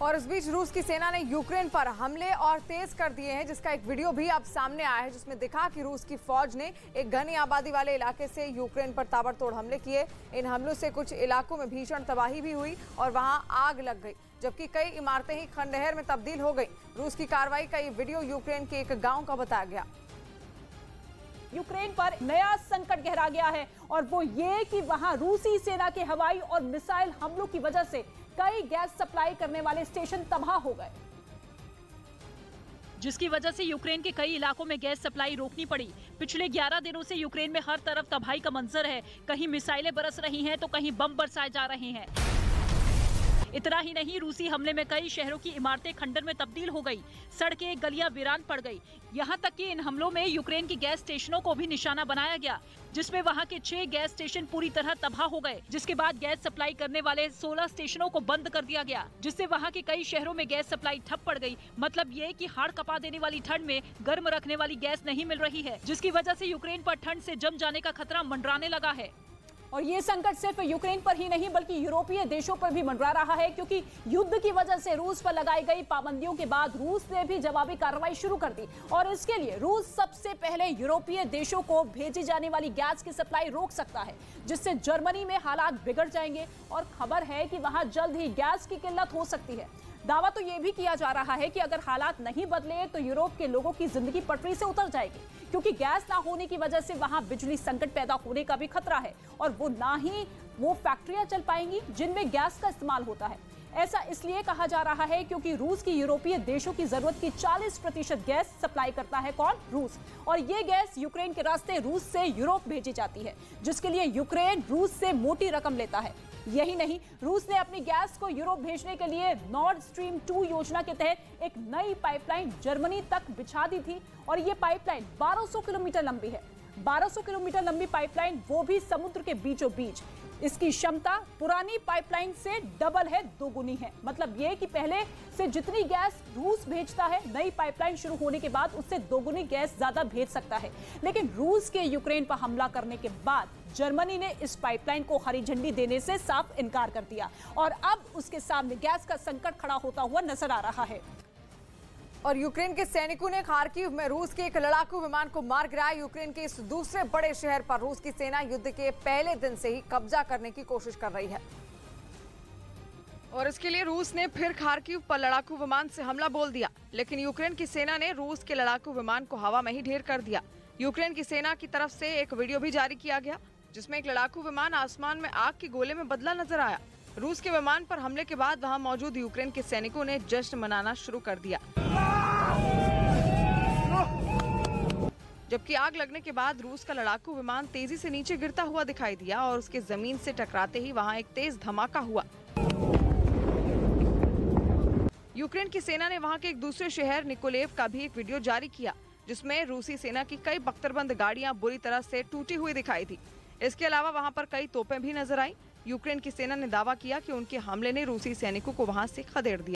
और इस बीच रूस की सेना ने यूक्रेन पर हमले और तेज कर दिए हैं, जिसका एक वीडियो भी अब सामने आया है, जिसमें दिखा कि रूस की फौज ने एक घनी आबादी वाले इलाके से यूक्रेन पर ताबड़तोड़ हमले किए। इन हमलों से कुछ इलाकों में भीषण तबाही भी हुई और वहां आग लग गई, जबकि कई इमारतें ही खंडहर में तब्दील हो गई। रूस की कार्रवाई का ये वीडियो यूक्रेन के एक गाँव का बताया गया। यूक्रेन पर नया संकट गहरा गया है और वो ये कि वहां रूसी सेना के हवाई और मिसाइल हमलों की वजह से कई गैस सप्लाई करने वाले स्टेशन तबाह हो गए, जिसकी वजह से यूक्रेन के कई इलाकों में गैस सप्लाई रोकनी पड़ी। पिछले 11 दिनों से यूक्रेन में हर तरफ तबाही का मंजर है। कहीं मिसाइलें बरस रही हैं तो कहीं बम बरसाए जा रहे हैं। इतना ही नहीं, रूसी हमले में कई शहरों की इमारतें खंडर में तब्दील हो गई, सड़कें गलियां वीरान पड़ गई। यहां तक कि इन हमलों में यूक्रेन की गैस स्टेशनों को भी निशाना बनाया गया, जिसमें वहां के 6 गैस स्टेशन पूरी तरह तबाह हो गए। जिसके बाद गैस सप्लाई करने वाले 16 स्टेशनों को बंद कर दिया गया, जिससे वहां के कई शहरों में गैस सप्लाई ठप पड़ गई। मतलब ये कि हाड़ कपा देने वाली ठंड में गर्म रखने वाली गैस नहीं मिल रही है, जिसकी वजह से यूक्रेन पर ठंड से जम जाने का खतरा मंडराने लगा है। और ये संकट सिर्फ यूक्रेन पर ही नहीं बल्कि यूरोपीय देशों पर भी मंडरा रहा है, क्योंकि युद्ध की वजह से रूस पर लगाई गई पाबंदियों के बाद रूस ने भी जवाबी कार्रवाई शुरू कर दी और इसके लिए रूस सबसे पहले यूरोपीय देशों को भेजी जाने वाली गैस की सप्लाई रोक सकता है, जिससे जर्मनी में हालात बिगड़ जाएंगे और खबर है कि वहां जल्द ही गैस की किल्लत हो सकती है। दावा तो यह भी किया जा रहा है कि अगर हालात नहीं बदले तो यूरोप के लोगों की जिंदगी पटरी से उतर जाएगी, क्योंकि गैस ना होने की वजह से वहां बिजली संकट पैदा होने का भी खतरा है और वो ना ही वो फैक्ट्रियां चल पाएंगी जिनमें गैस का इस्तेमाल होता है। ऐसा इसलिए कहा जा रहा है क्योंकि रूस की यूरोपीय देशों की जरूरत की 40% गैस सप्लाई करता है कौन? रूस। और ये गैस यूक्रेन के रास्ते रूस से यूरोप भेजी जाती है, जिसके लिए यूक्रेन रूस से मोटी रकम लेता है। यही नहीं, रूस ने अपनी गैस को यूरोप भेजने के लिए नॉर्ड स्ट्रीम 2 योजना के तहत एक नई पाइपलाइन जर्मनी तक बिछा दी थी और ये पाइपलाइन 1200 किलोमीटर लंबी है। 1200 किलोमीटर लंबी पाइपलाइन, वो भी समुद्र के बीचों बीच। इसकी क्षमता पुरानी पाइपलाइन से डबल है, दोगुनी है। मतलब ये कि पहले से जितनी गैस रूस भेजता है, नई पाइपलाइन शुरू होने के बाद उससे दोगुनी गैस ज्यादा भेज सकता है। लेकिन रूस के यूक्रेन पर हमला करने के बाद जर्मनी ने इस पाइपलाइन को हरी झंडी देने से साफ इनकार कर दिया और अब उसके सामने गैस का संकट खड़ा होता हुआ नजर आ रहा है। और यूक्रेन के सैनिकों ने खार्किव में रूस के एक लड़ाकू विमान को मार गिराया। यूक्रेन के इस दूसरे बड़े शहर पर रूस की सेना युद्ध के पहले दिन से ही कब्जा करने की कोशिश कर रही है और इसके लिए रूस ने फिर खार्किव पर लड़ाकू विमान से हमला बोल दिया, लेकिन यूक्रेन की सेना ने रूस के लड़ाकू विमान को हवा में ही ढेर कर दिया। यूक्रेन की सेना की तरफ से एक वीडियो भी जारी किया गया, जिसमें एक लड़ाकू विमान आसमान में आग के गोले में बदला नजर आया। रूस के विमान पर हमले के बाद वहां मौजूद यूक्रेन के सैनिकों ने जश्न मनाना शुरू कर दिया, जबकि आग लगने के बाद रूस का लड़ाकू विमान तेजी से नीचे गिरता हुआ दिखाई दिया और उसके जमीन से टकराते ही वहां एक तेज धमाका हुआ। यूक्रेन की सेना ने वहां के एक दूसरे शहर निकोलेव का भी एक वीडियो जारी किया, जिसमें रूसी सेना की कई बख्तरबंद गाड़ियां बुरी तरह से टूटी हुई दिखाई थी। इसके अलावा वहां पर कई तोपें भी नजर आई। यूक्रेन की सेना ने दावा किया कि उनके हमले ने रूसी सैनिकों को वहां से खदेड़ दिया।